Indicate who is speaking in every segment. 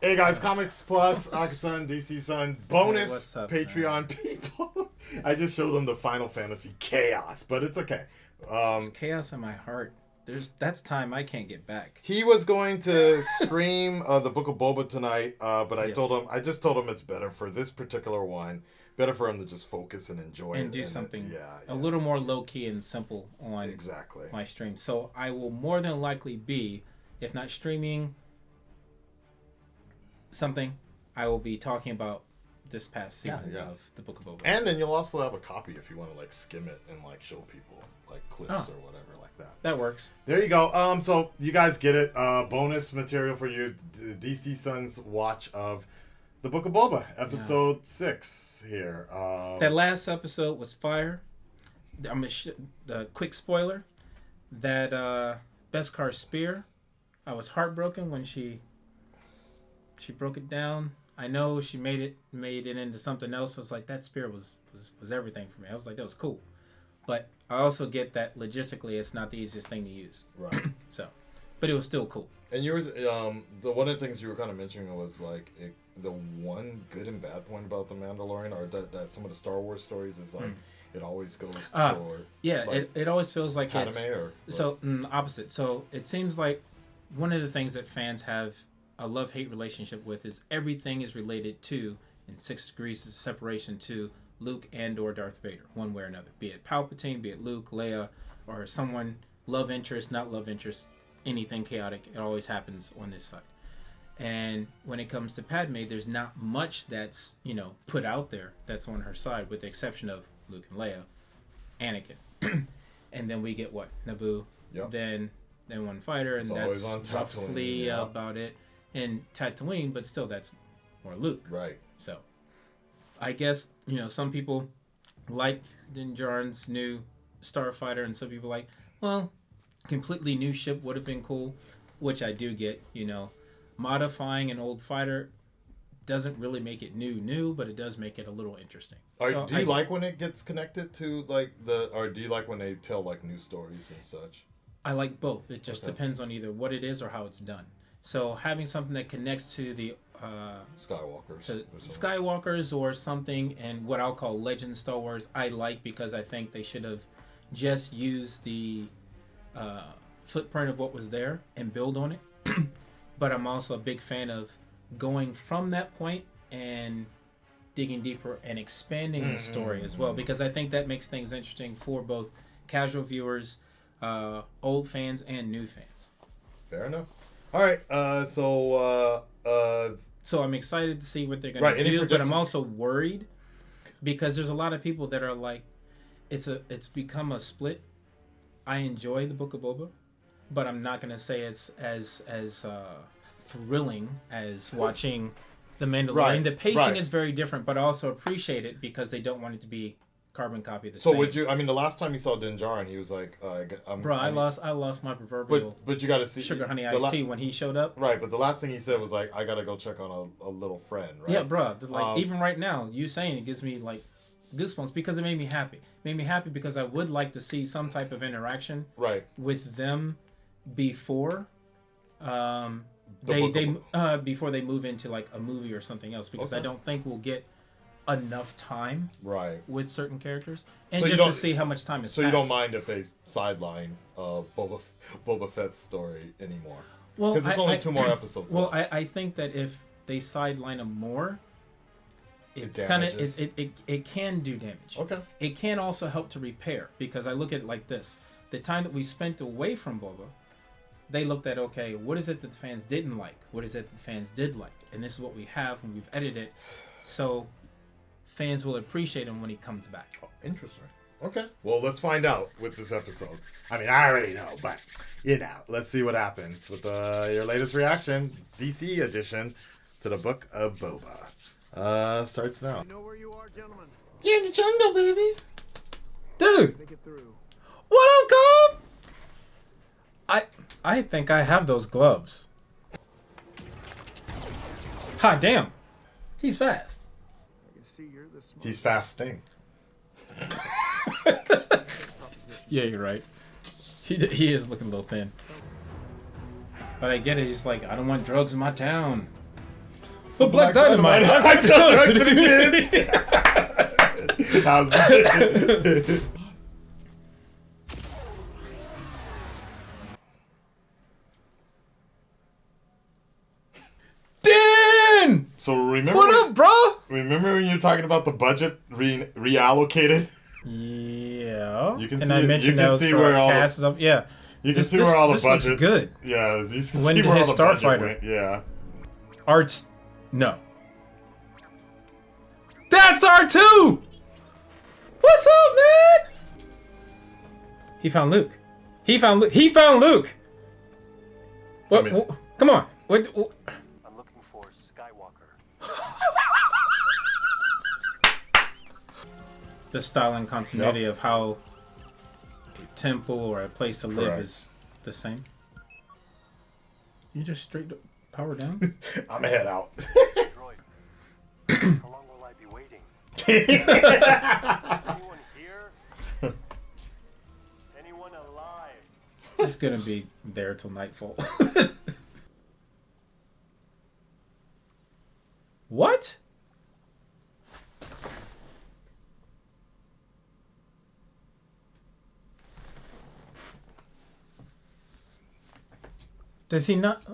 Speaker 1: Hey guys, Comics Plus, DCsan, DCsan, bonus
Speaker 2: what's up,
Speaker 1: Patreon
Speaker 2: man?
Speaker 1: people. I just showed them the Final Fantasy chaos, but it's okay.
Speaker 2: There's chaos in my heart. That's time I can't get back.
Speaker 1: He was going to stream the Book of Boba tonight, but I just told him it's better for this particular one. Better for him to just focus and enjoy it.
Speaker 2: And do something
Speaker 1: a
Speaker 2: a little more low-key and simple on
Speaker 1: exactly
Speaker 2: my stream. So I will more than likely be, if not streaming something, I will be talking about this past season of the Book of Boba.
Speaker 1: And then you'll also have a copy if you want to like skim it and like show people like clips or whatever like that.
Speaker 2: That works.
Speaker 1: There you go. So you guys get it. Bonus material for you. DCsan's watch of the Book of Boba, episode 6 here.
Speaker 2: That last episode was fire. I'm the quick spoiler. That Beskar spear, I was heartbroken when she broke it down. I know she made it into something else. I was like, that spear was everything for me. I was like, that was cool. But I also get that logistically it's not the easiest thing to use.
Speaker 1: Right.
Speaker 2: So, but it was still cool.
Speaker 1: And yours, the one of the things you were kind of mentioning was like the one good and bad point about the Mandalorian, or that some of the Star Wars stories is like it always goes toward
Speaker 2: it always feels like
Speaker 1: anime
Speaker 2: it's
Speaker 1: or
Speaker 2: opposite. So it seems like one of the things that fans have a love-hate relationship with is everything is related to, in 6 degrees of separation, to Luke and or Darth Vader, one way or another. Be it Palpatine, be it Luke, Leia, or someone, love interest, not love interest, anything chaotic. It always happens on this side. And when it comes to Padme, there's not much that's, put out there that's on her side, with the exception of Luke and Leia, Anakin. And then we get what? Naboo, then one fighter, and
Speaker 1: it's
Speaker 2: that's roughly about it. And Tatooine, but still that's more Luke.
Speaker 1: Right.
Speaker 2: So I guess, some people like Din Djarin's new starfighter, and some people like, well, completely new ship would have been cool, which I do get. Modifying an old fighter doesn't really make it new, but it does make it a little interesting.
Speaker 1: Do you like when it gets connected to like or do you like when they tell like new stories and such?
Speaker 2: I like both. It just depends on either what it is or how it's done. So having something that connects to the Skywalkers or something, and what I'll call Legend Star Wars, I like, because I think they should have just used the footprint of what was there and build on it. But I'm also a big fan of going from that point and digging deeper and expanding the story as well, because I think that makes things interesting for both casual viewers, old fans, and new fans.
Speaker 1: Fair enough. All right, so
Speaker 2: I'm excited to see what they're going to do, but I'm also worried because there's a lot of people that are like, it's become a split. I enjoy the Book of Boba, but I'm not going to say it's as thrilling as watching The Mandalorian.
Speaker 1: Right,
Speaker 2: the pacing is very different, but I also appreciate it because they don't want it to be carbon copy of the
Speaker 1: same.
Speaker 2: same.
Speaker 1: Would you? I mean, the last time you saw Din Djarin, he was like,
Speaker 2: I lost my proverbial.
Speaker 1: But you got to see
Speaker 2: sugar honey iced tea when he showed up.
Speaker 1: Right, but the last thing he said was like, I gotta go check on a little friend. Right?
Speaker 2: Yeah, bro. Like even right now, you saying it gives me like goosebumps because it made me happy. It made me happy because I would like to see some type of interaction.
Speaker 1: Right.
Speaker 2: With them before. Before they move into like a movie or something else, because I don't think we'll get enough time with certain characters, and so just to see how much time is.
Speaker 1: So you don't mind if they sideline Boba Fett's story anymore? Well, because it's only 2 more episodes.
Speaker 2: Well, I think that if they sideline him more, it's kind of it can do damage.
Speaker 1: Okay.
Speaker 2: It can also help to repair, because I look at it like this: the time that we spent away from Boba, they looked at, okay, what is it that the fans didn't like? What is it that the fans did like? And this is what we have when we've edited it. So fans will appreciate him when he comes back.
Speaker 1: Oh, interesting. Okay. Well, let's find out with this episode. I mean, I already know, but, let's see what happens with your latest reaction, DC edition, to the Book of Boba. Starts now.
Speaker 3: You know where you are, gentlemen?
Speaker 2: You're in the jungle, baby. Dude.
Speaker 3: Make it through.
Speaker 2: What up, Cobb? I think I have those gloves. Ha, damn. He's fast.
Speaker 3: I can see you're the smart.
Speaker 1: He's fasting.
Speaker 2: Yeah, you're right. He is looking a little thin. But I get it. He's like, I don't want drugs in my town. But Black Dynamite.
Speaker 1: I tell drugs to the kids. How's it?
Speaker 2: Dan!
Speaker 1: So remember
Speaker 2: What up, bro?
Speaker 1: Remember when you were talking about the budget reallocated?
Speaker 2: Yeah.
Speaker 1: You can
Speaker 2: and
Speaker 1: see
Speaker 2: I
Speaker 1: it-
Speaker 2: mentioned
Speaker 1: you can
Speaker 2: that was
Speaker 1: see
Speaker 2: for
Speaker 1: where all the-
Speaker 2: cast stuff. Yeah.
Speaker 1: You can see where all the
Speaker 2: this
Speaker 1: budget.
Speaker 2: looks good.
Speaker 1: Yeah, you can
Speaker 2: When
Speaker 1: see
Speaker 2: did
Speaker 1: where all
Speaker 2: his
Speaker 1: the budget
Speaker 2: Starfighter?
Speaker 1: went. Yeah.
Speaker 2: Art's no. That's R2! What's up, man? He found Luke. He found Luke. What?
Speaker 1: I mean-
Speaker 2: Come on. What?
Speaker 3: I'm looking for Skywalker.
Speaker 2: The style and continuity of how a temple or a place to live
Speaker 1: Correct.
Speaker 2: is the same. You just straight up power down?
Speaker 1: I'm head out.
Speaker 3: Droid. How long will I be waiting? Anyone here? Anyone alive?
Speaker 2: It's gonna be there till nightfall. What? Does he not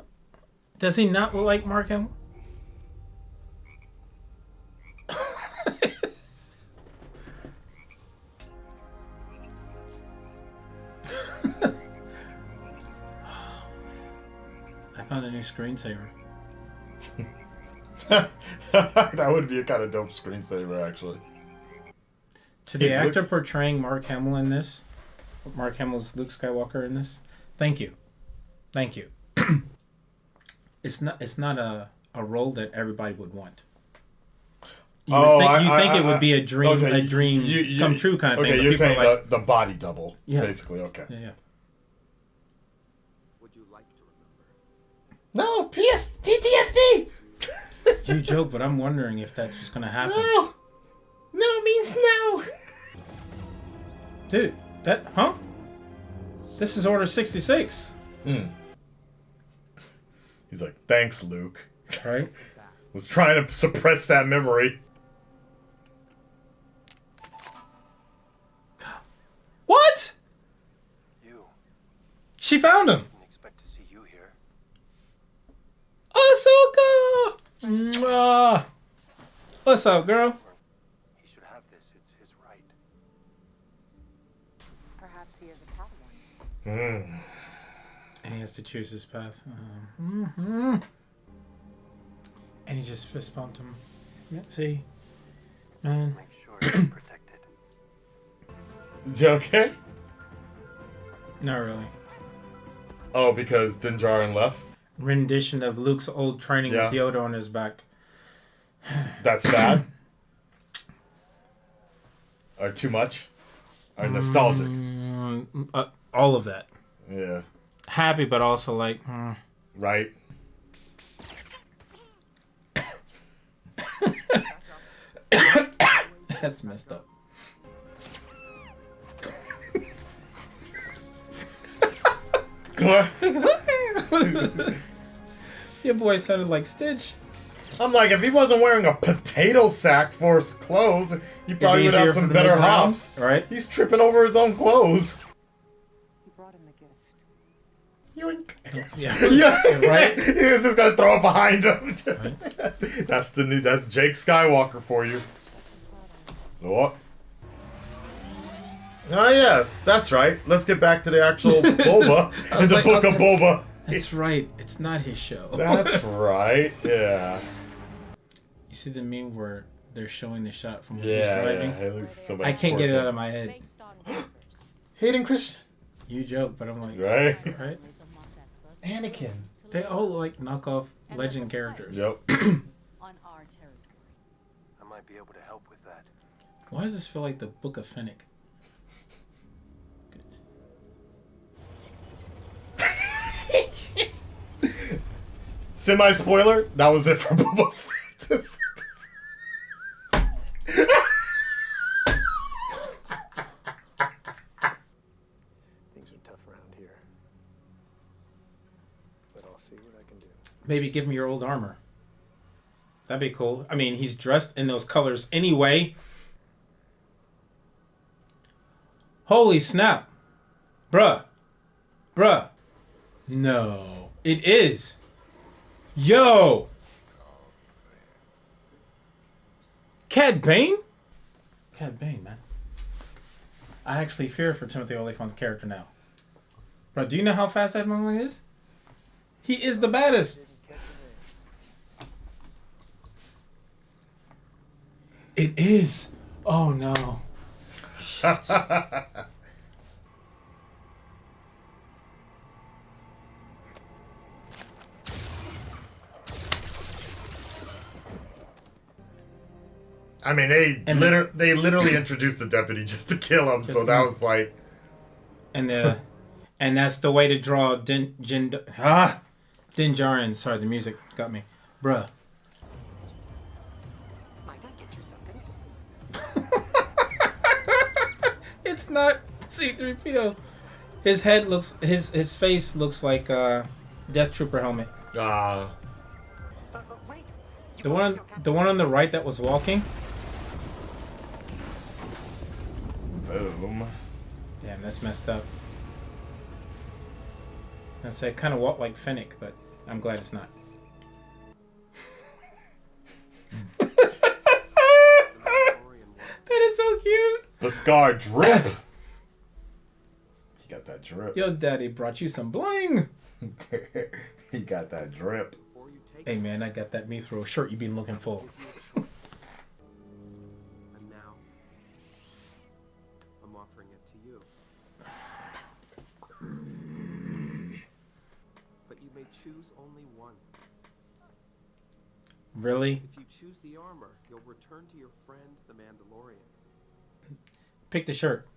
Speaker 2: look like Mark Hamill? I found a new screensaver.
Speaker 1: That would be a kind of dope screensaver, actually.
Speaker 2: To the
Speaker 1: Hey,
Speaker 2: actor portraying Mark Hamill in this, Mark Hamill's Luke Skywalker in this, thank you. It's not a role that everybody would want. You would think it would be a dream, come true kind of thing.
Speaker 1: Okay,
Speaker 2: but
Speaker 1: you're
Speaker 2: people are
Speaker 1: saying
Speaker 2: like,
Speaker 1: the body double,
Speaker 2: Yeah.
Speaker 1: basically. Okay.
Speaker 2: yeah.
Speaker 3: Would you like to remember?
Speaker 1: No, PTSD.
Speaker 2: You joke, but I'm wondering if that's what's gonna happen.
Speaker 1: No means no.
Speaker 2: Dude, This is Order 66,
Speaker 1: He's like, thanks, Luke.
Speaker 2: right?
Speaker 1: Was trying to suppress that memory.
Speaker 2: What?
Speaker 3: You.
Speaker 2: She found him.
Speaker 3: Didn't expect to see you here.
Speaker 2: Ahsoka! Mwah. What's up, girl?
Speaker 3: He should have this. It's his right.
Speaker 4: Perhaps he is a Padawan.
Speaker 2: And he has to choose his path. And he just fist bumped him. Yeah, see? Man.
Speaker 3: Make sure he's protected.
Speaker 1: You okay?
Speaker 2: Not really.
Speaker 1: Oh, because Din Djarin left?
Speaker 2: Rendition of Luke's old training
Speaker 1: Yeah.
Speaker 2: with Yoda on his back.
Speaker 1: That's bad? Or too much? Or nostalgic?
Speaker 2: All of that.
Speaker 1: Yeah.
Speaker 2: Happy, but also like,
Speaker 1: Right?
Speaker 2: that's messed up.
Speaker 1: Come on.
Speaker 2: Your boy sounded like Stitch.
Speaker 1: I'm like, if he wasn't wearing a potato sack for his clothes, he probably would have some better hops.
Speaker 2: Right?
Speaker 1: He's tripping over his own clothes.
Speaker 4: He brought him a gift.
Speaker 1: Yoink.
Speaker 2: Yeah.
Speaker 1: Yeah,
Speaker 2: Right?
Speaker 1: He's just gonna throw it behind him.
Speaker 2: Right.
Speaker 1: That's Jake Skywalker for you. What? Ah, yes, that's right. Let's get back to the actual Boba and
Speaker 2: was
Speaker 1: the
Speaker 2: like,
Speaker 1: Book
Speaker 2: oh,
Speaker 1: of Boba.
Speaker 2: That's right. It's not his show.
Speaker 1: That's right. Yeah.
Speaker 2: You see the meme where they're showing the shot from when
Speaker 1: Yeah.
Speaker 2: he's driving?
Speaker 1: It looks so
Speaker 2: I can't get it out
Speaker 1: metaphorical.
Speaker 2: of my head.
Speaker 4: Based on whispers.
Speaker 1: Hayden Christian.
Speaker 2: You joke, but I'm like,
Speaker 1: Right.
Speaker 2: right?
Speaker 1: Anakin.
Speaker 2: They all like knock off legend characters.
Speaker 1: Yep.
Speaker 4: On our territory.
Speaker 3: I might be able to help with that.
Speaker 2: Why does this feel like the Book of Fennec?
Speaker 1: Semi-spoiler, that was it for Boba Fett.
Speaker 3: Things are tough around here. But I'll see what I can do.
Speaker 2: Maybe give me your old armor. That'd be cool. I mean, he's dressed in those colors anyway. Holy snap. Bruh. No. It is. Yo. Cad Bane? Cad Bane, man. I actually fear for Timothy Olyphant's character now. Bro, do you know how fast that motherfucker is? He is the baddest. It is. Oh no.
Speaker 1: I mean, they literally introduced the deputy just to kill him, so that was like...
Speaker 2: And that's the way to draw Din Djarin. Sorry, the music got me. Bruh.
Speaker 3: Might I get you something?
Speaker 2: It's not C-3PO. His head looks... His face looks like Death Trooper helmet.
Speaker 3: Wait.
Speaker 2: The one on the right that was walking.
Speaker 1: Boom.
Speaker 2: Damn, that's messed up. I was gonna say kind of walk like Fennec, but I'm glad it's not. That is so cute.
Speaker 1: The scar drip. He got that drip.
Speaker 2: Yo, daddy brought you some bling.
Speaker 1: He got that drip.
Speaker 2: Hey man, I got that Mithro shirt you been looking for.
Speaker 3: And now, I'm offering it to you. But you may choose only one.
Speaker 2: Really?
Speaker 3: If you choose the armor, you'll return to your friend, the Mandalorian.
Speaker 2: Pick the shirt.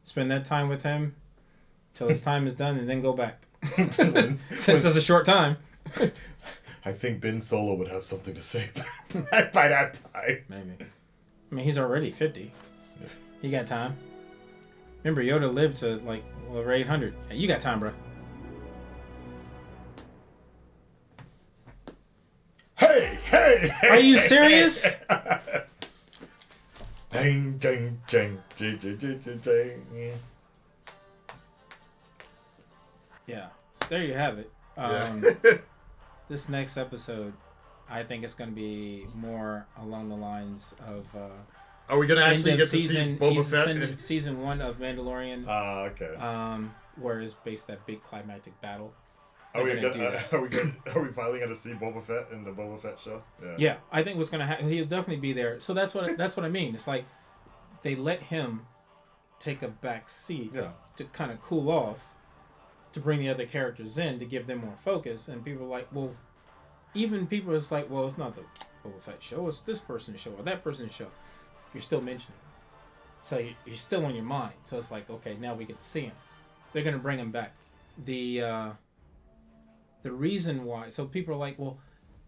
Speaker 2: Spend that time with him till his time is done, and then go back. Since it's a short time.
Speaker 1: I think Ben Solo would have something to say by that time.
Speaker 2: Maybe. I mean, he's already 50. You got time. Remember, Yoda lived to like over 800. Yeah, you got time, bro.
Speaker 1: Hey!
Speaker 2: Are you serious?
Speaker 1: Ding, ding, ding, ding, ding, ding, ding.
Speaker 2: Yeah. So there you have it.
Speaker 1: Yeah.
Speaker 2: This next episode, I think it's going to be more along the lines of
Speaker 1: Are we gonna actually
Speaker 2: end
Speaker 1: get
Speaker 2: of
Speaker 1: to see Boba Fett?
Speaker 2: Season 1 of Mandalorian.
Speaker 1: Okay.
Speaker 2: Where it's based that big climactic battle.
Speaker 1: Are we
Speaker 2: They're gonna
Speaker 1: are we finally gonna see Boba Fett in the Boba Fett show?
Speaker 2: Yeah, I think what's gonna happen, he'll definitely be there. So that's what I mean. It's like they let him take a back seat to kind of cool off, to bring the other characters in to give them more focus. And people are like, well, even people is like, well, it's not the Boba Fett show, it's this person's show or that person's show. You're still mentioning him, so he's still on your mind. So it's like, okay, now we get to see him. They're gonna bring him back. The reason why, so people are like, well,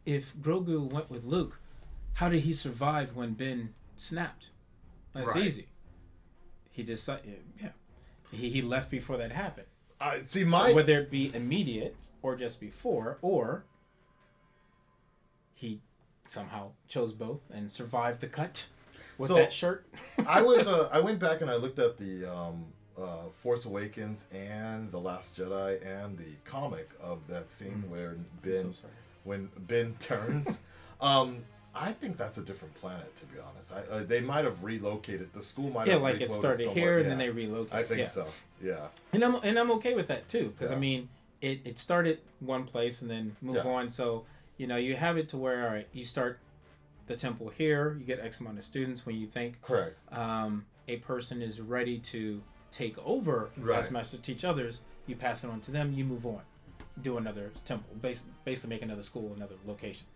Speaker 2: if Grogu went with Luke, how did he survive when Ben snapped? That's easy. He decided, he left before that happened.
Speaker 1: So
Speaker 2: whether it be immediate or just before, or he somehow chose both and survived the cut with that shirt.
Speaker 1: I went back and I looked at the Force Awakens and The Last Jedi and the comic of that scene where when Ben turns. I think that's a different planet, to be honest. They might have relocated. The school might have
Speaker 2: like it started here and then they relocated.
Speaker 1: I think so. Yeah.
Speaker 2: And I'm okay with that too, because I mean, it started one place and then move on. So you have it to where, all right, you start the temple here, you get X amount of students. When you think
Speaker 1: correct,
Speaker 2: a person is ready to take over as master, teach others, you pass it on to them, you move on, do another temple, basically make another school, another location.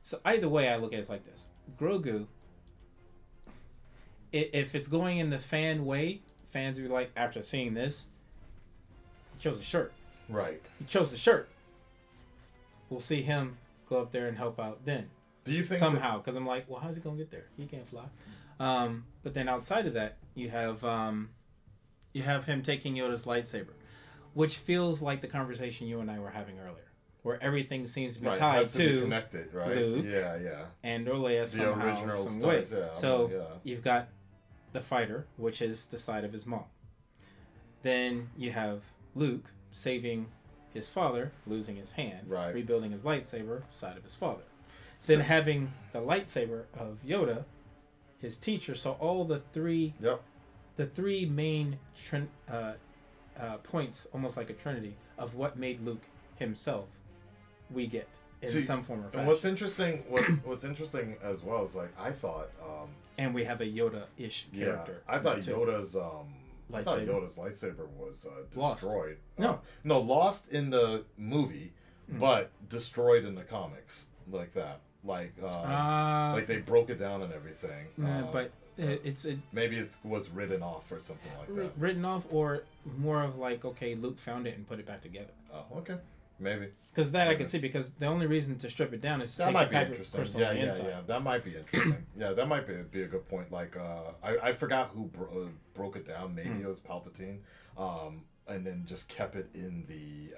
Speaker 2: So either way, I look at it like this: Grogu, if it's going in the fan way, fans will be like, after seeing this, he chose a shirt.
Speaker 1: Right.
Speaker 2: He chose the shirt. We'll see him go up there and help out then.
Speaker 1: Do you think
Speaker 2: somehow? Because I'm like, well, how's he gonna get there? He can't fly. But then outside of that, you have him taking Yoda's lightsaber, which feels like the conversation you and I were having earlier. where everything seems to be
Speaker 1: Right, it
Speaker 2: tied
Speaker 1: has to be
Speaker 2: to
Speaker 1: connected, right?
Speaker 2: Luke.
Speaker 1: Yeah.
Speaker 2: and Leia somehow,
Speaker 1: original
Speaker 2: some way.
Speaker 1: stars, yeah,
Speaker 2: So
Speaker 1: yeah.
Speaker 2: you've got the fighter, which is the side of his mom. Then you have Luke saving his father, losing his hand,
Speaker 1: Right.
Speaker 2: rebuilding his lightsaber, side of his father. Then having the lightsaber of Yoda, his teacher. So all the three main points, almost like a trinity, of what made Luke himself, we get in some form or fashion.
Speaker 1: And what's interesting as well is like I thought,
Speaker 2: and we have a Yoda-ish character.
Speaker 1: I thought
Speaker 2: too.
Speaker 1: Yoda's lightsaber was destroyed.
Speaker 2: Lost.
Speaker 1: No, lost in the movie, but destroyed in the comics, like that. Like they broke it down and everything.
Speaker 2: But
Speaker 1: maybe it was written off or something like that.
Speaker 2: Written off, or more of like, okay, Luke found it and put it back together.
Speaker 1: Oh, okay, maybe.
Speaker 2: Because that I can see, because the only reason to strip it down is to take
Speaker 1: might
Speaker 2: the
Speaker 1: be interesting. Yeah. That might be interesting. Yeah, that might be a good point. Like, I forgot who broke it down. Maybe it was Palpatine, and then just kept it in the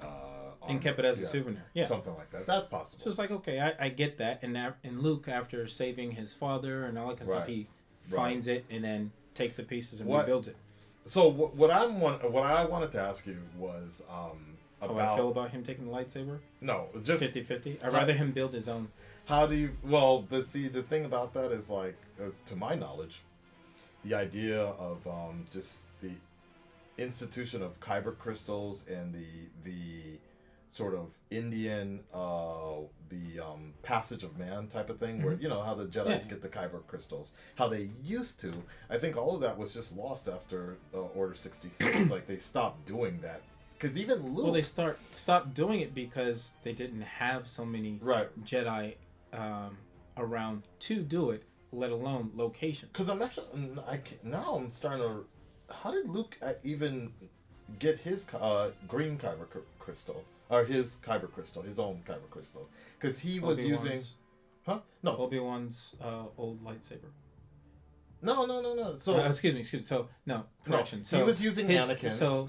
Speaker 2: and kept it as a souvenir. Yeah,
Speaker 1: something like that. That's possible.
Speaker 2: So it's like, okay, I get that. And Luke, after saving his father and all that kind of stuff, he finds it and then takes the pieces and rebuilds it.
Speaker 1: So what I wanted to ask you was about
Speaker 2: how I feel about him taking the lightsaber.
Speaker 1: No, just
Speaker 2: 50-50. I'd rather him build his own.
Speaker 1: How do you? Well, but see, the thing about that is like, as to my knowledge, the idea of just the institution of kyber crystals and the sort of Indian passage of man type of thing, where you know how the Jedis get the kyber crystals, how they used to. I think all of that was just lost after Order 66. Like they stopped doing that. Because even Luke...
Speaker 2: Well, they stopped doing it because they didn't have so many Jedi around to do it, let alone location.
Speaker 1: Because I'm starting to... How did Luke even get his green kyber crystal? Or his kyber crystal, his own kyber crystal? Because he was using... Huh? No.
Speaker 2: Obi-Wan's old lightsaber.
Speaker 1: No. So
Speaker 2: excuse me. So no correction.
Speaker 1: No,
Speaker 2: so
Speaker 1: he was using Anakin's.
Speaker 2: So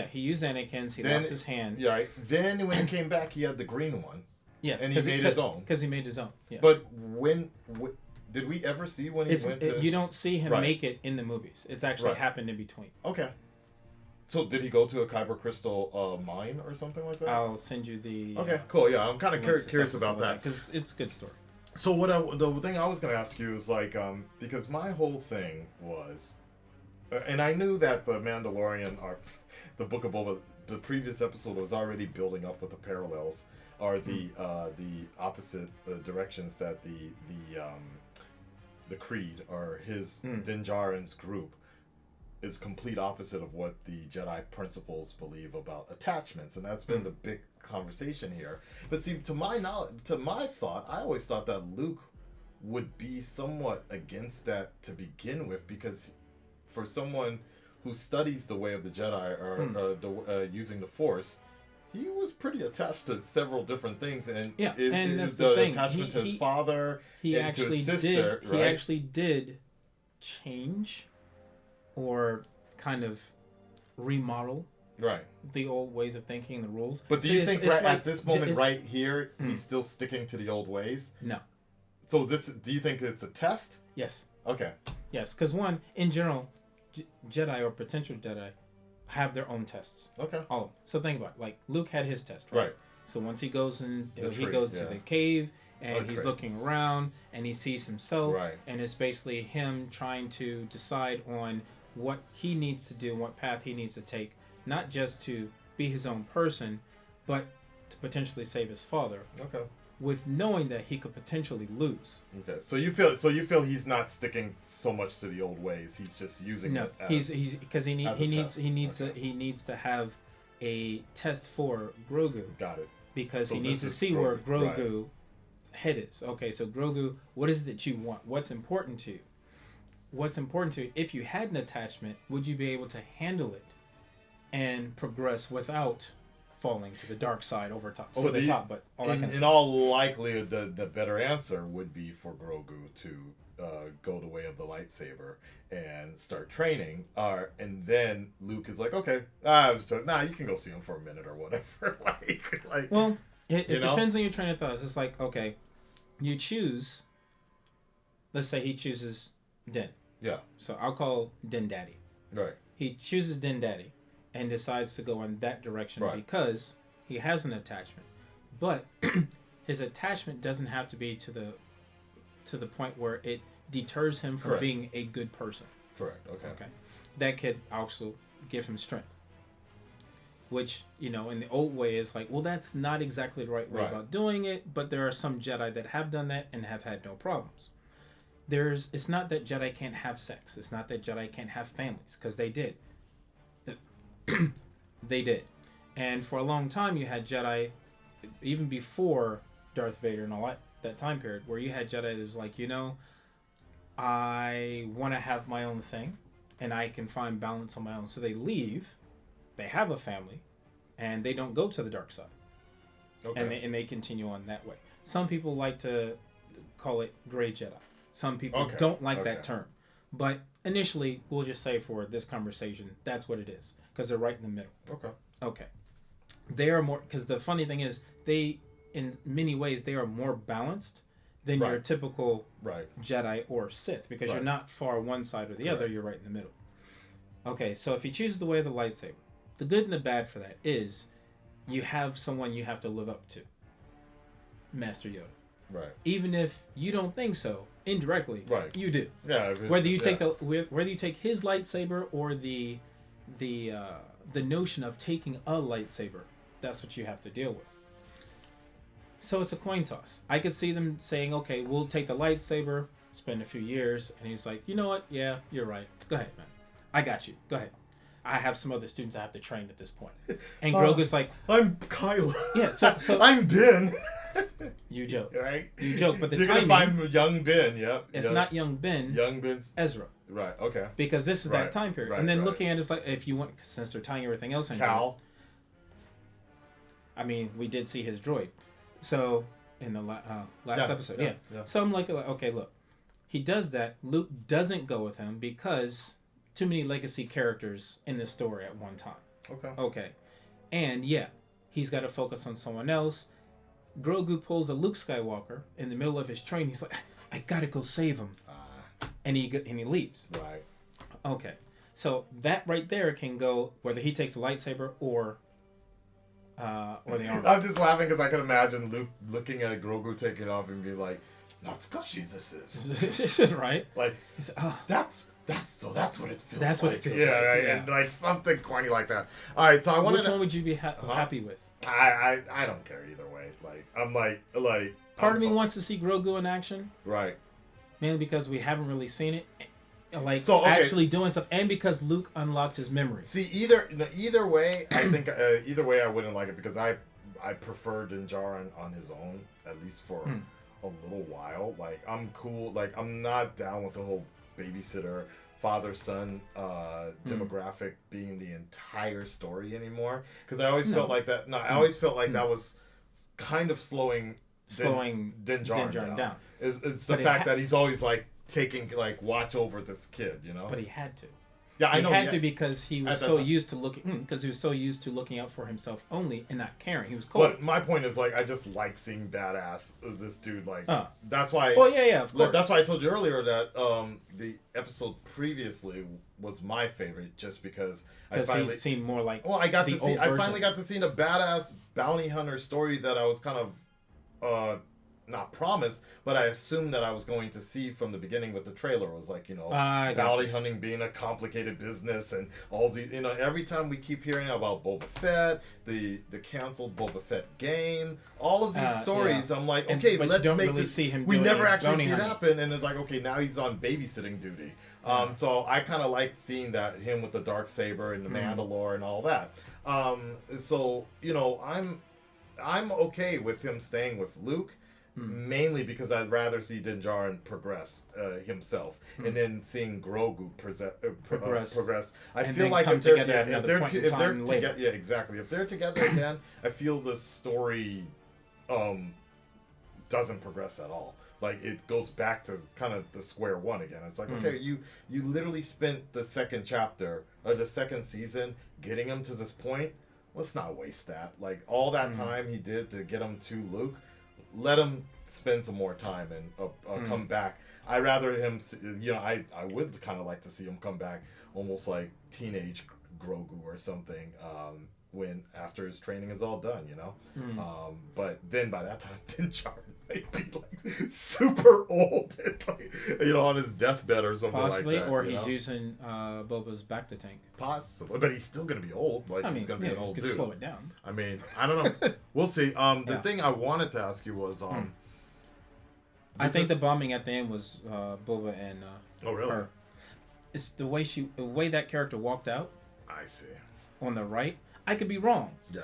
Speaker 2: he used Anakin's. He lost his hand.
Speaker 1: Yeah. Right. Then when he came back, he had the green one.
Speaker 2: Yes.
Speaker 1: And he made his own.
Speaker 2: Because he made his own. Yeah.
Speaker 1: But when did we ever see when he went to?
Speaker 2: You don't see him make it in the movies. It's actually happened in between.
Speaker 1: Okay. So did he go to a kyber crystal mine or something like that?
Speaker 2: I'll send you the.
Speaker 1: Okay. Cool. Yeah, I'm kind of curious about that
Speaker 2: because it's a good story.
Speaker 1: So the thing I was going to ask you is like, because my whole thing was, and I knew that the Mandalorian or the Book of Boba, the previous episode was already building up with the parallels or the opposite directions that the Creed or his Din Djarin's group is complete opposite of what the Jedi principles believe about attachments, and that's been the big conversation here. But see, to my thought, I always thought that Luke would be somewhat against that to begin with, because for someone who studies the way of the Jedi or using the Force, he was pretty attached to several different things, and
Speaker 2: that's
Speaker 1: the
Speaker 2: thing.
Speaker 1: attachment to his father and to his sister.
Speaker 2: He actually did change or kind of remodel the old ways of thinking, the rules.
Speaker 1: But do you think at this moment right here he's still sticking to the old ways?
Speaker 2: No.
Speaker 1: So do you think it's a test?
Speaker 2: Yes.
Speaker 1: Okay.
Speaker 2: Yes, because one, in general, Jedi or potential Jedi have their own tests.
Speaker 1: Okay.
Speaker 2: All of them. So think about it. Like Luke had his test,
Speaker 1: right?
Speaker 2: So once he goes to the cave and he's looking around and he sees himself, and it's basically him trying to decide on what he needs to do, what path he needs to take, not just to be his own person, but to potentially save his father.
Speaker 1: Okay.
Speaker 2: With knowing that he could potentially lose.
Speaker 1: Okay. So you feel he's not sticking so much to the old ways. He's just using it as
Speaker 2: he's because he needs to have a test for Grogu.
Speaker 1: Got it.
Speaker 2: Because he needs to see where Grogu head is. Okay, so Grogu, what is it that you want? What's important to you? What's important to you? If you had an attachment, would you be able to handle it and progress without falling to the dark side but all that kind of stuff.
Speaker 1: In all likelihood, the better answer would be for Grogu to go the way of the lightsaber and start training, and then Luke is like, okay, you can go see him for a minute or whatever. like.
Speaker 2: Well, It depends on your train of thought. It's like, okay, you choose. Let's say he chooses Din.
Speaker 1: Yeah.
Speaker 2: So I'll call Din Daddy.
Speaker 1: Right.
Speaker 2: He chooses Din Daddy and decides to go in that direction because he has an attachment. But his attachment doesn't have to be to the point where it deters him from being a good person.
Speaker 1: Correct. Okay.
Speaker 2: That could also give him strength. Which, in the old way is like, well, that's not exactly the right way about doing it, but there are some Jedi that have done that and have had no problems. It's not that Jedi can't have sex. It's not that Jedi can't have families, because they did. They did. And for a long time, you had Jedi, even before Darth Vader and all that time period, where you had Jedi that was like, I want to have my own thing, and I can find balance on my own. So they leave, they have a family, and they don't go to the dark side. Okay. And they continue on that way. Some people like to call it gray Jedi. Some people don't like that term. But initially, we'll just say for this conversation, that's what it is. Because they're right in the middle. Okay. They are more... Because the funny thing is, in many ways, they are more balanced than your typical Jedi or Sith. Because you're not far one side or the other. You're right in the middle. Okay, so if he chooses the way of the lightsaber, the good and the bad for that is you have someone you have to live up to. Master Yoda. Right. Even if you don't think so, indirectly, you do. Yeah. Whether you take his lightsaber or the notion of taking a lightsaber, that's what you have to deal with. So it's a coin toss. I could see them saying, "Okay, we'll take the lightsaber, spend a few years," and he's like, "You know what? Yeah, you're right. Go ahead, man. I got you. Go ahead. I have some other students I have to train at this point." And Grogu's like,
Speaker 1: "I'm Kylo."
Speaker 2: Yeah. So
Speaker 1: I'm Ben.
Speaker 2: You joke,
Speaker 1: right?
Speaker 2: You joke, but the
Speaker 1: You're
Speaker 2: timing.
Speaker 1: Gonna find young Ben,
Speaker 2: If not young Ben,
Speaker 1: young Ben's
Speaker 2: Ezra.
Speaker 1: Right. Okay.
Speaker 2: Because this is that time period, and then looking at it, it's like if you want, since they're tying everything else in.
Speaker 1: Cal.
Speaker 2: I mean, we did see his droid, so in the last episode, yeah. So I'm like, okay, look, he does that. Luke doesn't go with him because too many legacy characters in the story at one time. Okay. And he's got to focus on someone else. Grogu pulls a Luke Skywalker in the middle of his train. He's like, I gotta go save him, and he leaves. Right. Okay. So that right there can go whether he takes the lightsaber or the armor.
Speaker 1: I'm just laughing because I can imagine Luke looking at Grogu take it off and be like, "Not Scotchy, this is."
Speaker 2: Right.
Speaker 1: Like, that's what it feels.
Speaker 2: That's
Speaker 1: like.
Speaker 2: what it feels.
Speaker 1: Yeah, like. Right. Yeah. And like something corny like that. All right. So I wanted.
Speaker 2: Which one would you be happy with?
Speaker 1: I don't care either way. Like I'm like.
Speaker 2: Part of me wants to see Grogu in action.
Speaker 1: Right.
Speaker 2: Mainly because we haven't really seen it. Actually doing stuff, and because Luke unlocked his memories.
Speaker 1: See, either way, I think either way I wouldn't like it because I prefer Din Djarin on his own, at least for a little while. Like I'm cool. Like I'm not down with the whole babysitter father-son demographic being the entire story anymore. Because I always felt like that. No, I always felt like that was kind of slowing Din Djarin down. It's the fact that he's always like taking watch over this kid,
Speaker 2: But he had to.
Speaker 1: Yeah, I know.
Speaker 2: He had to because he was so used to looking out for himself only and not caring. He was cold.
Speaker 1: But my point is I just like seeing badass this dude. That's why.
Speaker 2: Oh yeah, of course.
Speaker 1: That's why I told you earlier that the episode previously was my favorite, just because I finally
Speaker 2: he seemed more like.
Speaker 1: Well, I finally got to see a badass bounty hunter story that I was kind of not promised, but I assumed that I was going to see from the beginning with the trailer. It was bounty hunting being a complicated business and all these, every time we keep hearing about Boba Fett, the canceled Boba Fett game, all of these stories, I'm like, okay, let's make really see him. We never actually see it happen, and it's like, okay, now he's on babysitting duty. So I kind of like seeing that him with the Darksaber and the Mandalore and all that. So I'm okay with him staying with Luke. Mainly because I'd rather see Din Djarin progress himself, and then seeing Grogu progress. I feel like if they're together, exactly. If they're together again, I feel the story doesn't progress at all. Like it goes back to kind of the square one again. It's like okay, you literally spent the second chapter or the second season getting him to this point. let's not waste that. Like, all that time he did to get him to Luke, let him spend some more time and come back. I rather him, I would kind of like to see him come back almost like teenage Grogu or something, when after his training is all done, but then by that time Din Djarin might be like super old and, on his deathbed or something.
Speaker 2: Possibly,
Speaker 1: like that.
Speaker 2: Or he's using Boba's Bacta tank.
Speaker 1: Possibly, but he's still gonna be old. Like, he's gonna be an old dude.
Speaker 2: Slow it down.
Speaker 1: I mean, I don't know. We'll see. The thing I wanted to ask you was,
Speaker 2: I think the bombing at the end was Boba and
Speaker 1: oh, really?
Speaker 2: her. It's the way that character walked out.
Speaker 1: I see.
Speaker 2: On the right, I could be wrong.
Speaker 1: Yeah.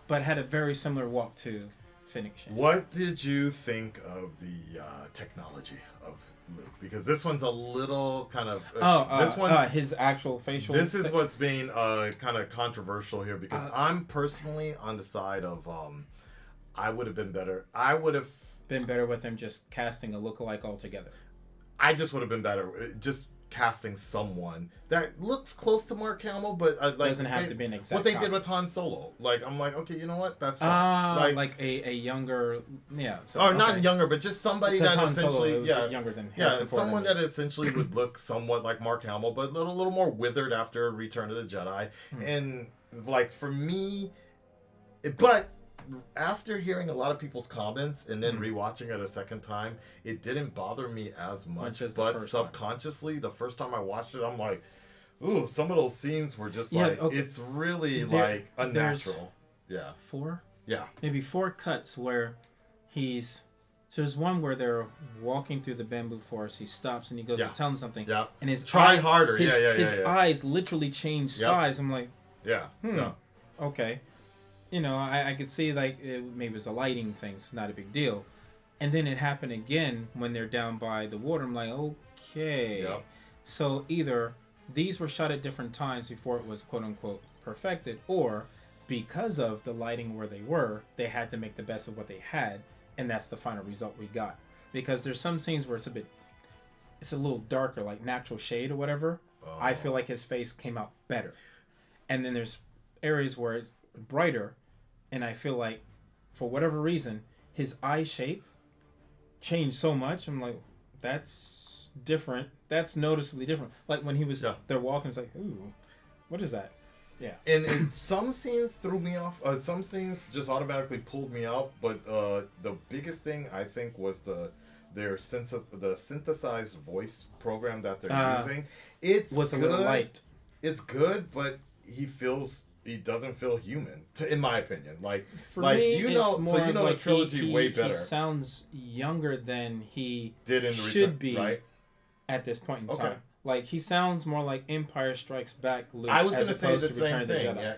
Speaker 2: But had a very similar walk to Fennec Shand.
Speaker 1: What did you think of the technology of Luke? Because this one's a little kind of this one's
Speaker 2: his actual facial.
Speaker 1: This is what's being kind of controversial here, because I'm personally on the side of I would have been better. I would have
Speaker 2: been better with him just casting a lookalike altogether.
Speaker 1: I just would have been better just casting someone that looks close to Mark Hamill, but
Speaker 2: doesn't have to be an exact
Speaker 1: what they
Speaker 2: copy.
Speaker 1: did with Han Solo. Like, I'm like, okay, you know what? That's fine.
Speaker 2: Like a younger, So,
Speaker 1: or not younger, but just somebody
Speaker 2: because
Speaker 1: that
Speaker 2: Han
Speaker 1: essentially,
Speaker 2: Solo was younger than
Speaker 1: someone that essentially would look somewhat like Mark Hamill, but a little more withered after Return of the Jedi. And like, for me, but after hearing a lot of people's comments and then rewatching it a second time, it didn't bother me as much. But subconsciously, the first time I watched it, I'm like, ooh, some of those scenes were just it's really like unnatural. Yeah. Maybe four cuts where so there's one where they're walking through the bamboo forest. He stops and he goes to tell him something. Yeah. And his harder.
Speaker 2: His eyes literally change size. I'm like, okay. I could see maybe it was a lighting thing, so not a big deal. And then it happened again when they're down by the water. I'm like, okay. Yep. So either these were shot at different times before it was quote unquote perfected, or because of the lighting where they were, they had to make the best of what they had, and that's the final result we got. Because there's some scenes where it's a little darker, like natural shade or whatever. Oh. I feel like his face came out better. And then there's areas where it's brighter, and I feel like, for whatever reason, his eye shape changed so much. I'm like, that's different. That's noticeably different. Like when he was there walking, it's like, ooh, what is that? Yeah. And
Speaker 1: some scenes threw me off. Some scenes just automatically pulled me out. But the biggest thing, I think, was the synthesized voice program that they're using. It's
Speaker 2: was good. A little light.
Speaker 1: It's good, but he doesn't feel human, in my opinion. Like,
Speaker 2: for me,
Speaker 1: the trilogy way better.
Speaker 2: He sounds younger than he
Speaker 1: did in
Speaker 2: should be
Speaker 1: right?
Speaker 2: at this point in time. Like, he sounds more like Empire Strikes Back Luke.
Speaker 1: I was going to say the same thing.
Speaker 2: Yeah,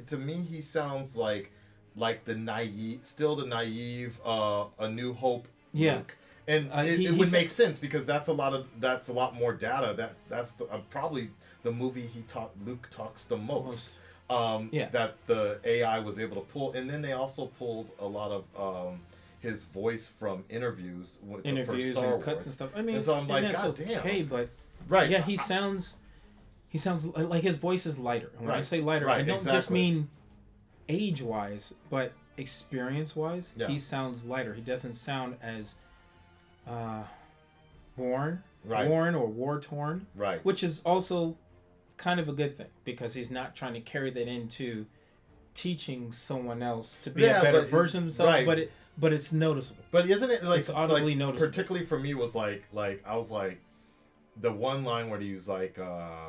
Speaker 1: to me, he sounds like the naive, A New Hope Luke. And it would make sense, because that's a lot more data. That's probably the movie Luke talks the most. That the AI was able to pull, and then they also pulled a lot of his voice from interviews for Star Wars.
Speaker 2: Cuts and stuff. I mean,
Speaker 1: and so I'm like, God damn.
Speaker 2: Okay, but
Speaker 1: right,
Speaker 2: yeah, he sounds like his voice is lighter. And when I say lighter, I don't just mean age-wise, but experience-wise. Yeah. He sounds lighter. He doesn't sound as worn or war-torn. Right. Which is also kind of a good thing, because he's not trying to carry that into teaching someone else to be a better version of himself, but it's noticeable.
Speaker 1: But isn't it like,
Speaker 2: it's audibly noticeable?
Speaker 1: Particularly for me was like I was like, the one line where he was like, I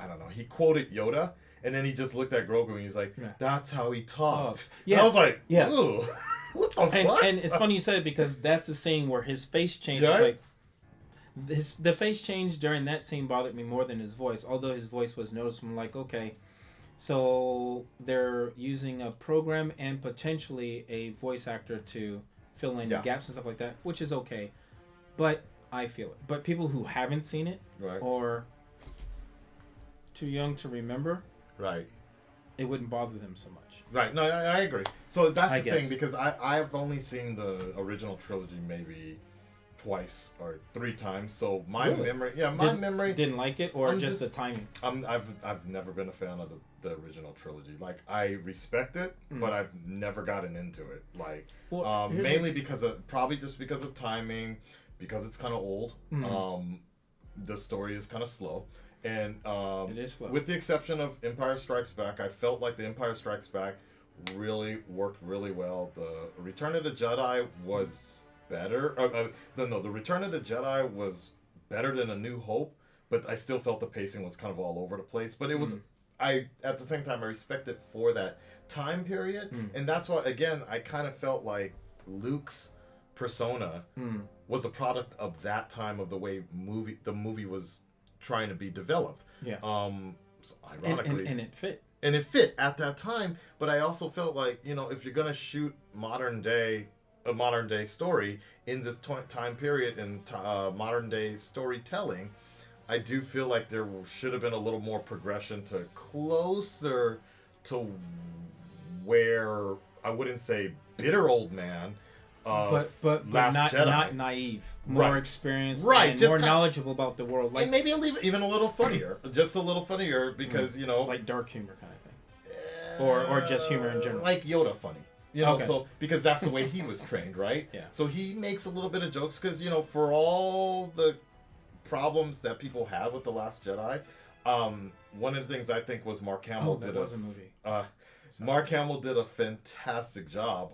Speaker 1: don't know, he quoted Yoda, and then he just looked at Grogu and he's like, that's how he talked. Yeah. And I was like, ooh, what the fuck?
Speaker 2: And it's funny you said it, because that's the scene where his face changes. Yeah. Like, the face change during that scene bothered me more than his voice, although his voice was noticeable. I'm like, okay, so they're using a program and potentially a voice actor to fill in gaps and stuff like that, which is okay, but I feel it. But people who haven't seen it or too young to remember, it wouldn't bother them so much.
Speaker 1: Right. No, I agree. So that's the thing, because I've only seen the original trilogy maybe twice or 3 times. So my
Speaker 2: Really?
Speaker 1: memory, memory.
Speaker 2: Didn't like it, or
Speaker 1: I'm
Speaker 2: just the
Speaker 1: just-
Speaker 2: timing?
Speaker 1: I've never been a fan of the original trilogy. Like, I respect it, but I've never gotten into it. Like,
Speaker 2: Well, here's
Speaker 1: mainly because of timing, because it's kind of old. The story is kind of slow, and
Speaker 2: It is slow.
Speaker 1: with the exception of Empire Strikes Back, I felt like the Empire Strikes Back really worked really well. The Return of the Jedi was better. The Return of the Jedi was better than A New Hope, but I still felt the pacing was kind of all over the place. But it was, at the same time, I respect it for that time period, and that's why, again, I kind of felt like Luke's persona was a product of that time, of the way the movie was trying to be developed.
Speaker 2: Yeah.
Speaker 1: So ironically,
Speaker 2: and it fit.
Speaker 1: and it fit at that time, but I also felt like, if you're gonna shoot a modern day story in this time period and modern day storytelling, I do feel like there should have been a little more progression to closer to where, I wouldn't say bitter old man,
Speaker 2: But
Speaker 1: Last
Speaker 2: not
Speaker 1: Jedi.
Speaker 2: not naive, more
Speaker 1: Right.
Speaker 2: experienced,
Speaker 1: Right,
Speaker 2: and
Speaker 1: just
Speaker 2: more
Speaker 1: kind-
Speaker 2: knowledgeable about the world, like
Speaker 1: and maybe even a little funnier, just a little funnier, because
Speaker 2: like dark humor kind of thing, or just humor in general.
Speaker 1: like Yoda funny.
Speaker 2: Okay.
Speaker 1: So because that's the way he was trained, right?
Speaker 2: Yeah.
Speaker 1: So he makes a little bit of jokes because, for all the problems that people have with The Last Jedi, one of the things I think was Mark Hamill
Speaker 2: that
Speaker 1: did
Speaker 2: was a movie.
Speaker 1: Mark Hamill did a fantastic job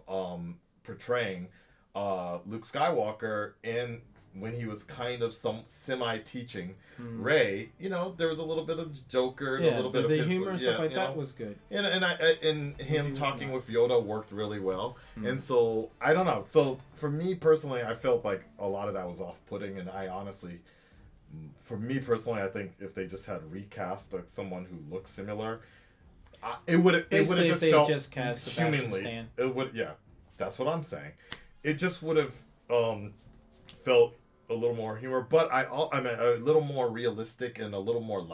Speaker 1: portraying Luke Skywalker, and when he was kind of semi-teaching Rey, there was a little bit of Joker, and a little bit of
Speaker 2: the
Speaker 1: his,
Speaker 2: humor and stuff like that was good.
Speaker 1: and him
Speaker 2: was
Speaker 1: talking
Speaker 2: not.
Speaker 1: with Yoda worked really well. And so, I don't know. So, for me personally, I felt like a lot of that was off-putting, and I honestly, for me personally, I think if they just had recast someone who looks similar, it would have
Speaker 2: Basically,
Speaker 1: just
Speaker 2: if they
Speaker 1: felt
Speaker 2: just cast Sebastian
Speaker 1: humanly.
Speaker 2: Stan.
Speaker 1: It would, yeah, that's what I'm saying. It just would have felt a little more humor, but I mean a little more realistic and a little more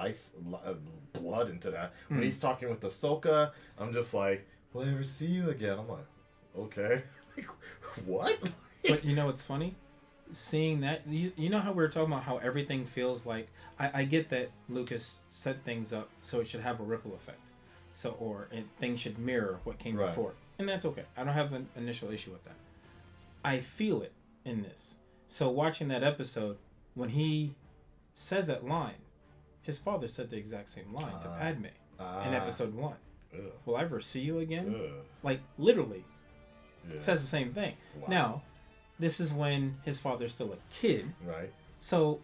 Speaker 1: blood into that. When he's talking with Ahsoka, I'm just like, will I ever see you again? I'm like, okay. Like, what?
Speaker 2: But it's funny, seeing that. You know how we were talking about how everything feels like. I get that Lucas set things up so it should have a ripple effect, things should mirror what came
Speaker 1: Right.
Speaker 2: before, and that's okay. I don't have an initial issue with that. I feel it in this. So watching that episode, when he says that line, his father said the exact same line to Padme in episode 1.
Speaker 1: Ugh.
Speaker 2: Will I ever see you again?
Speaker 1: Ugh.
Speaker 2: Like, literally,
Speaker 1: Yeah.
Speaker 2: says the same thing.
Speaker 1: Wow.
Speaker 2: Now, this is when his father's still a kid,
Speaker 1: Right.
Speaker 2: so,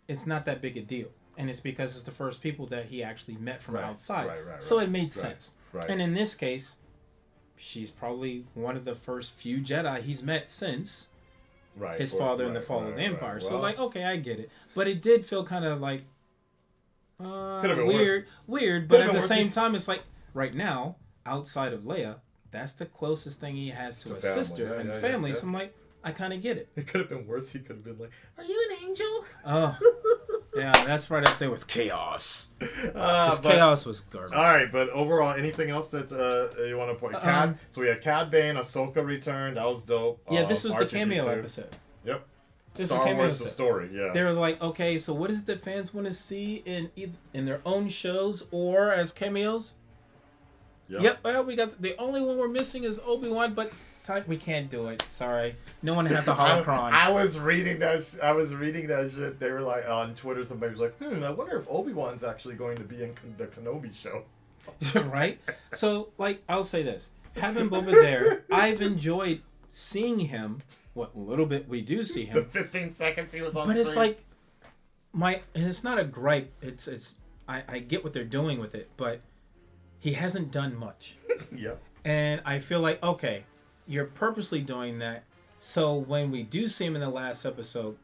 Speaker 2: it's not that big a deal. And it's because it's the first people that he actually met from
Speaker 1: Right,
Speaker 2: outside.
Speaker 1: right,
Speaker 2: so
Speaker 1: right,
Speaker 2: it made
Speaker 1: right,
Speaker 2: sense.
Speaker 1: right.
Speaker 2: And in this case, she's probably one of the first few Jedi he's met since
Speaker 1: Right.
Speaker 2: his father in the Fall of the Empire.
Speaker 1: Right.
Speaker 2: So,
Speaker 1: Well,
Speaker 2: like, okay, I get it. But it did feel kind of like
Speaker 1: Could've been
Speaker 2: weird.
Speaker 1: worse.
Speaker 2: But
Speaker 1: Could've
Speaker 2: at
Speaker 1: been
Speaker 2: the
Speaker 1: worse
Speaker 2: same
Speaker 1: if-
Speaker 2: time, it's like, right now, outside of Leia, that's the closest thing he has to
Speaker 1: To
Speaker 2: a
Speaker 1: family.
Speaker 2: sister
Speaker 1: Yeah,
Speaker 2: and
Speaker 1: yeah,
Speaker 2: family.
Speaker 1: yeah.
Speaker 2: So I'm like, I kind of get it.
Speaker 1: it could have been worse. He could have been like, "Are you an angel?"
Speaker 2: Oh, yeah, that's right up there with Chaos.
Speaker 1: But-
Speaker 2: Chaos was garbage.
Speaker 1: All right, but overall, anything else that you want to point? Cad. So we had Cad Bane, Ahsoka returned. That was dope.
Speaker 2: Yeah, this was the
Speaker 1: R2D2.
Speaker 2: cameo episode.
Speaker 1: Yep.
Speaker 2: This is
Speaker 1: Star
Speaker 2: cameo
Speaker 1: Wars: The
Speaker 2: episode.
Speaker 1: Story. Yeah.
Speaker 2: They were like, okay, so what is it that fans want to see in their own shows or as cameos? Yep. Well, we got the only one we're missing is Obi-Wan, but we can't do it. Sorry, no one has a holocron.
Speaker 1: I was reading that. I was reading that shit. They were like on Twitter. Somebody was like, I wonder if Obi-Wan's actually going to be in the Kenobi show.
Speaker 2: Right? So, like, I'll say this: having Boba there, I've enjoyed seeing him. What little bit we do see
Speaker 1: The
Speaker 2: him,
Speaker 1: 15 seconds he was on
Speaker 2: but
Speaker 1: screen.
Speaker 2: it's like and it's not a gripe. I get what they're doing with it, but he hasn't done much.
Speaker 1: Yep.
Speaker 2: And I feel like, okay, you're purposely doing that. So when we do see him in the last episode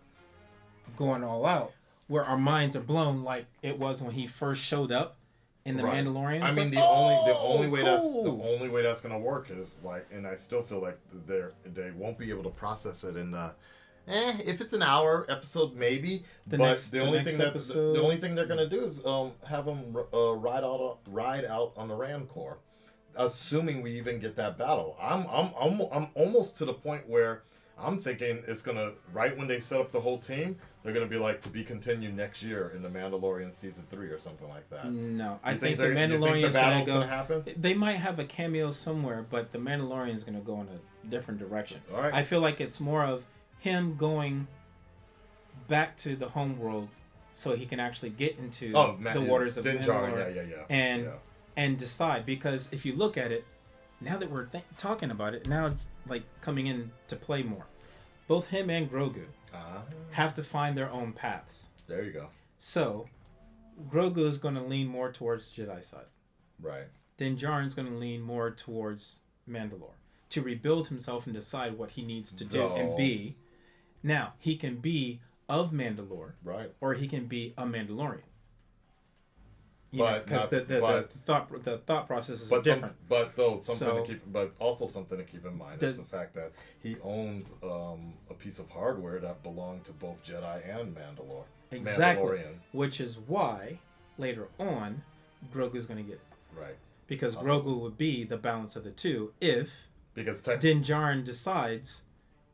Speaker 2: going all out, where our minds are blown like it was when he first showed up in The
Speaker 1: Right.
Speaker 2: Mandalorian.
Speaker 1: I
Speaker 2: It's
Speaker 1: mean,
Speaker 2: like,
Speaker 1: the only way
Speaker 2: cool.
Speaker 1: that's gonna work is like, and I still feel like they won't be able to process it in the. If it's an hour episode, maybe.
Speaker 2: The
Speaker 1: but
Speaker 2: next-
Speaker 1: the
Speaker 2: the
Speaker 1: only
Speaker 2: next
Speaker 1: thing that
Speaker 2: episode-
Speaker 1: the only thing they're gonna do is have him ride out on the Rancor, assuming we even get that battle. I'm almost to the point where I'm thinking it's gonna right when they set up the whole team, they're gonna be like to be continued next year in the Mandalorian season 3 or something like that.
Speaker 2: No, I
Speaker 1: You
Speaker 2: think the
Speaker 1: you think
Speaker 2: Mandalorian
Speaker 1: the
Speaker 2: is
Speaker 1: battle's
Speaker 2: gonna
Speaker 1: gonna happen?
Speaker 2: They might have a cameo somewhere, but the Mandalorian is gonna go in a different direction.
Speaker 1: All right.
Speaker 2: I feel like it's more of him going back to the home world so he can actually get into the waters of
Speaker 1: Din
Speaker 2: Mandalore
Speaker 1: Djarin,
Speaker 2: and decide. Because if you look at it, now that we're talking about it, now it's like coming in to play more. Both him and Grogu have to find their own paths.
Speaker 1: There you go.
Speaker 2: So, Grogu is going to lean more towards the Jedi side.
Speaker 1: Right.
Speaker 2: Din Djarin's going to lean more towards Mandalore to rebuild himself and decide what he needs to do and be. Now, he can be of Mandalore,
Speaker 1: right,
Speaker 2: or he can be a Mandalorian.
Speaker 1: Because
Speaker 2: the thought process is different.
Speaker 1: But also something to keep in mind is the fact that he owns a piece of hardware that belonged to both Jedi and Mandalore.
Speaker 2: Exactly.
Speaker 1: Mandalorian.
Speaker 2: Which is why later on, Grogu's going to get it.
Speaker 1: Right.
Speaker 2: Because Grogu would be the balance of the two if Din Djarin decides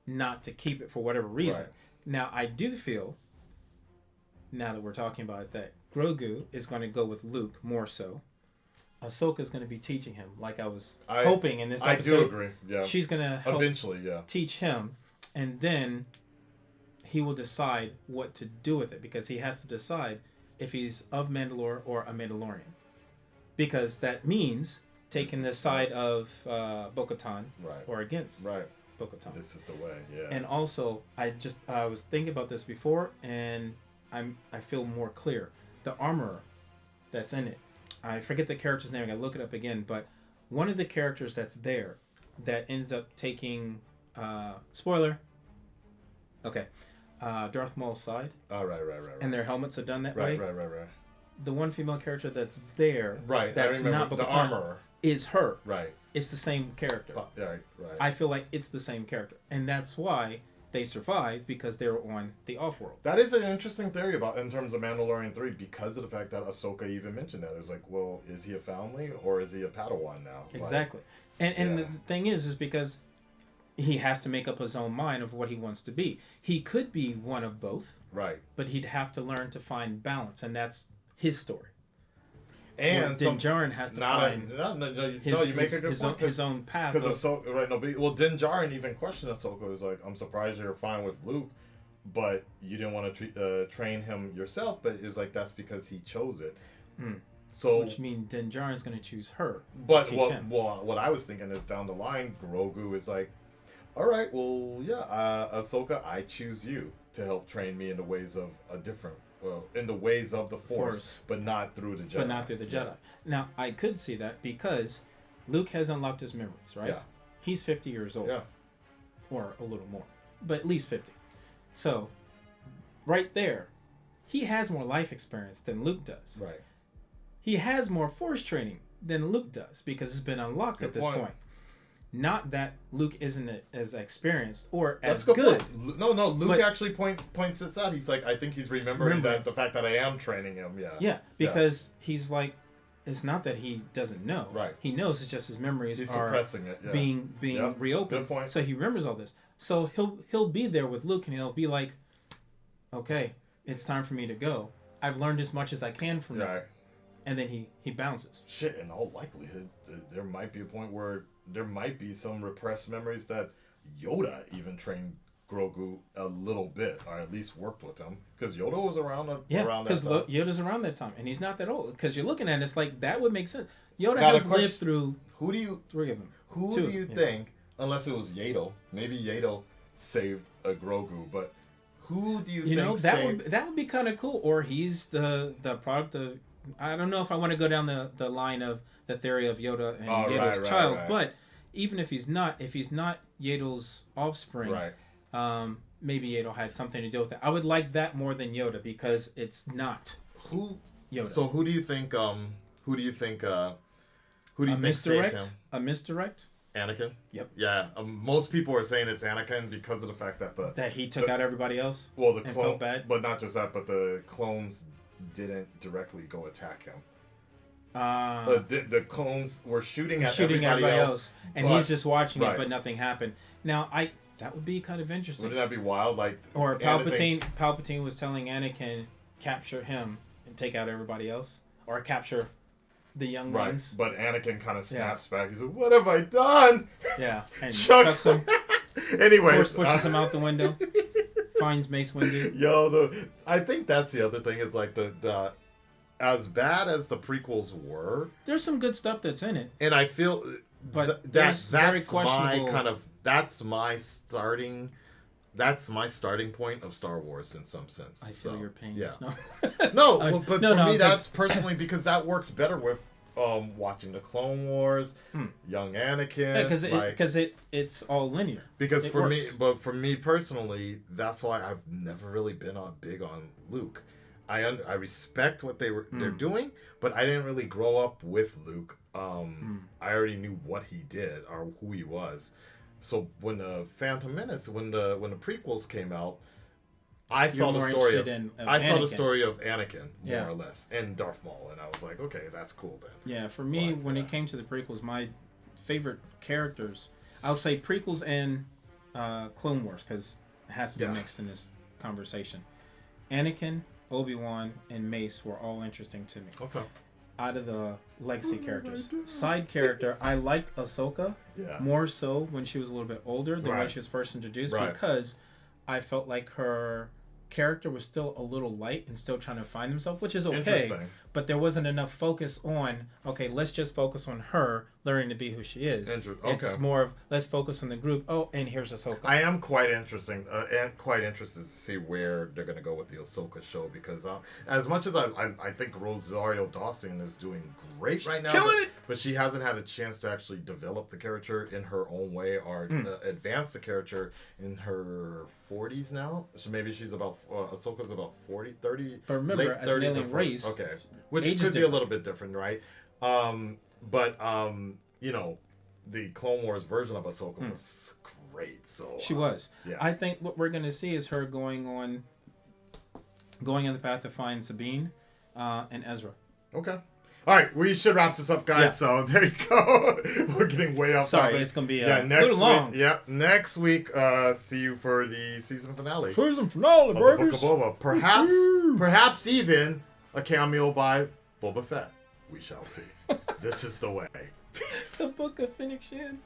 Speaker 2: not to keep it for whatever reason.
Speaker 1: Right.
Speaker 2: Now, I do feel, now that we're talking about it, that Grogu is going to go with Luke more so. Ahsoka is going to be teaching him, like I was hoping in this episode.
Speaker 1: I do agree. Yeah.
Speaker 2: She's going to help
Speaker 1: eventually,
Speaker 2: teach him, and then he will decide what to do with it, because he has to decide if he's of Mandalore or a Mandalorian, because that means taking the side of Bo-Katan or against Bo-Katan.
Speaker 1: This is the way, yeah.
Speaker 2: And also, I was thinking about this before, and I feel more clear. The armorer that's in it, I forget the character's name. I gotta look it up again. But one of the characters that's there that ends up taking spoiler. Okay, Darth Maul's side.
Speaker 1: Oh, right.
Speaker 2: And their helmets are done that way.
Speaker 1: Right.
Speaker 2: The one female character that's there.
Speaker 1: Right.
Speaker 2: That's not
Speaker 1: the armorer.
Speaker 2: Is her.
Speaker 1: Right.
Speaker 2: It's the same character.
Speaker 1: Right.
Speaker 2: I feel like it's the same character, and that's why they survived, because they were on the off-world.
Speaker 1: That is an interesting theory in terms of Mandalorian 3, because of the fact that Ahsoka even mentioned that. It's like, well, is he a foundling or is he a Padawan now?
Speaker 2: Exactly. And the thing is because he has to make up his own mind of what he wants to be. He could be one of both.
Speaker 1: Right.
Speaker 2: But he'd have to learn to find balance, and that's his story.
Speaker 1: And
Speaker 2: Din Djarin has to find his own path.
Speaker 1: Because Ahsoka, Din Djarin even questioned Ahsoka. He was like, "I'm surprised you're fine with Luke, but you didn't want to train him yourself." But it was like, that's because he chose it. So,
Speaker 2: which means Din Djarin's going to choose her.
Speaker 1: But what I was thinking is down the line, Grogu is like, "All right, well, yeah, Ahsoka, I choose you to help train me in the ways of in the ways of the Force, but not through the Jedi.
Speaker 2: Yeah. Now, I could see that because Luke has unlocked his memories, right?
Speaker 1: Yeah.
Speaker 2: He's 50 years old.
Speaker 1: Yeah.
Speaker 2: Or a little more. But at least 50. So, right there, he has more life experience than Luke does.
Speaker 1: Right.
Speaker 2: He has more Force training than Luke does, because it's been unlocked at this point. Not that Luke isn't as experienced or as good.
Speaker 1: No, Luke actually points this out. He's like, I think he's remembering that the fact that I am training him. Yeah.
Speaker 2: Yeah, because he's like, it's not that he doesn't know.
Speaker 1: Right.
Speaker 2: He knows, it's just his memories
Speaker 1: he's
Speaker 2: are
Speaker 1: suppressing it. Yeah.
Speaker 2: being reopened.
Speaker 1: Good point.
Speaker 2: So he remembers all this. So he'll be there with Luke, and he'll be like, okay, it's time for me to go. I've learned as much as I can from you. And then he bounces.
Speaker 1: Shit, in all likelihood, there might be a point where there might be some repressed memories that Yoda even trained Grogu a little bit, or at least worked with him, because Yoda was around that time.
Speaker 2: Because Yoda's around that time, and he's not that old. Because you're looking at it, it's like, that would make sense. Yoda has lived through three of them.
Speaker 1: Who do you think, unless it was Yato, maybe Yato saved a Grogu, but who do you think
Speaker 2: that would be kind of cool. Or he's the product of, I don't know if I want to go down the line of the theory of Yoda and Yato's child, but even if he's not Yato's offspring, maybe Yato had something to do with it. I would like that more than Yoda, because it's not Yoda.
Speaker 1: So who do you think saved him?
Speaker 2: A misdirect?
Speaker 1: Anakin?
Speaker 2: Yep.
Speaker 1: Yeah. Most people are saying it's Anakin because of the fact that
Speaker 2: he took out everybody else.
Speaker 1: Well,
Speaker 2: and felt bad.
Speaker 1: But not just that, but the clones didn't directly go attack him. The clones were shooting at everybody else,
Speaker 2: and he's just watching it, but nothing happened. Now, That would be kind of interesting.
Speaker 1: Wouldn't that be wild? Like,
Speaker 2: Or Palpatine was telling Anakin, capture him and take out everybody else, or capture the young ones.
Speaker 1: But Anakin kind of snaps back. He's like, "What have I done?"
Speaker 2: Yeah, and
Speaker 1: chucks
Speaker 2: him.
Speaker 1: Anyways,
Speaker 2: Pushes him out the window. Finds Mace Windu.
Speaker 1: Yo, I think that's the other thing. Is like the as bad as the prequels were,
Speaker 2: there's some good stuff that's in it,
Speaker 1: and I feel,
Speaker 2: but
Speaker 1: that's
Speaker 2: very
Speaker 1: my that's my starting point of Star Wars in some sense.
Speaker 2: I feel your pain.
Speaker 1: Yeah.
Speaker 2: No,
Speaker 1: but for me, that's personally because that works better with watching the Clone Wars, young Anakin.
Speaker 2: Because it's all linear.
Speaker 1: Because
Speaker 2: it
Speaker 1: for
Speaker 2: works.
Speaker 1: for me personally, that's why I've never really been big on Luke. I respect what they're doing, but I didn't really grow up with Luke. I already knew what he did or who he was. So when the Phantom Menace, when the prequels came out, I saw the story of Anakin more or less, and Darth Maul, and I was like, okay, that's cool then.
Speaker 2: Yeah, for me, when it came to the prequels, my favorite characters, I'll say prequels and Clone Wars, because it has to be mixed in this conversation. Anakin, Obi-Wan, and Mace were all interesting to me.
Speaker 1: Okay.
Speaker 2: Out of the legacy characters. Side character, I liked Ahsoka more so when she was a little bit older than when she was first introduced because I felt like her character was still a little light and still trying to find himself, which is okay. But there wasn't enough focus on, okay, let's just focus on her learning to be who she is. It's more of, let's focus on the group. Oh, and here's Ahsoka.
Speaker 1: I am quite interested to see where they're going to go with the Ahsoka show because as much as I think Rosario Dawson is doing great right now, but she hasn't had a chance to actually develop the character in her own way or advance the character in her 40s now. So maybe she's Ahsoka's about 40, 30.
Speaker 2: But remember,
Speaker 1: late
Speaker 2: as an alien race,
Speaker 1: okay. Which could be a little bit different, right? But you know, the Clone Wars version of Ahsoka was great. So
Speaker 2: she was.
Speaker 1: Yeah.
Speaker 2: I think what we're gonna see is her going on the path to find Sabine and Ezra.
Speaker 1: Okay. All right, we should wrap this up, guys. Yeah. So there you go. We're getting way off topic.
Speaker 2: Sorry, it's gonna be
Speaker 1: next
Speaker 2: little long.
Speaker 1: Next week. See you for the season finale.
Speaker 2: Season finale, baby.
Speaker 1: Book of Boba. Perhaps even a cameo by Boba Fett. We shall see. This is the way. Peace.
Speaker 2: The Book of Phoenix Shan.